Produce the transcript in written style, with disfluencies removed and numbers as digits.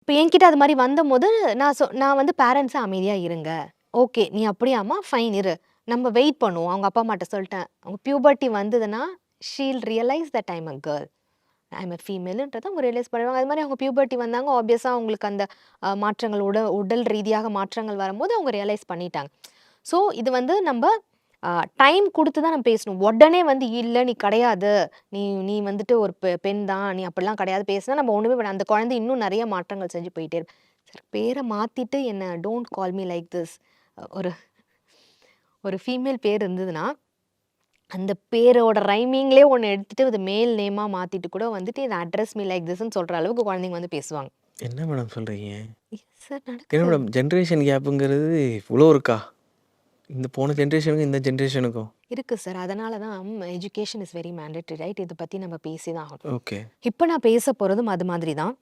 இப்ப என்கிட்ட அது மாரி வந்தம்போது, நான் வந்து பேரண்ட்ஸ அமைதியா இருங்க. ஓகே. நீ அப்படியாம்மா? ஃபைன் இரு. நம்ம வெயிட் பண்ணுவோம். அவங்க அப்பா அம்மாட்ட சொல்ட்டேன். அவங்க பியூபர்ட்டி வந்ததுன்னா, she'll realise that I am a girl. I am a ஃபீமேல்ன்றத அவங்க ரியலைஸ் பண்ணுவாங்க. அது மாரி அவங்க பியூபர்ட்டி வந்தாங்க. ஆப்வியஸா அவங்களுக்கு அந்த மாற்றங்கள் உடல் ரீதியாக மாற்றங்கள் வரும்போது அவங்க ரியலைஸ் பண்ணிட்டாங்க. ஸோ இது வந்து நம்ப அ டைம் குடுத்து தான் நம்ம பேசணும். உடனே வந்து இல்ல நீ கிடையாது. நீ நீ வந்துட்டு ஒரு பெண் தான். நீ அப்படிலாம் கிடையாது பேசினா நம்ம ஒண்ணுமே பண்ண அந்த குழந்தை இன்னும் நெறைய மாற்றங்கள் செஞ்சு போயிட்டே இருக்கும். சார் பேர மாத்திட்டு என்ன don't call me like this. ஒரு ஒரு ஃபீமேல் பேர் இருந்ததுன்னா, அந்த பேரோட ரைமிங்லயே ஒண்ணு எடுத்துட்டு அது மேல் நேமா மாத்திட்டு கூட வந்துட்டு இத அட்ரஸ் மீ லைக் திஸ்ன்னு சொல்ற அளவுக்கு குழந்தைங்க வந்து பேசுவாங்க. என்ன மேடம் சொல்றீங்க? எஸ் சார் என்ன நடக்குது. மேடம் ஜெனரேஷன் கேப்புங்கிறது இவ்ளோ இருக்கா? இந்த போன ஜெனரேஷனுக்கும், இந்த ஜெனரேஷனுக்கும். இருக்கு சார். அதனால தான் education is very mandatory right? இத பத்தி நம்ம பேசி தான் ஆகணும். ஓகே. இப்ப நான் பேச போறதும் அது மாதிரி தான்.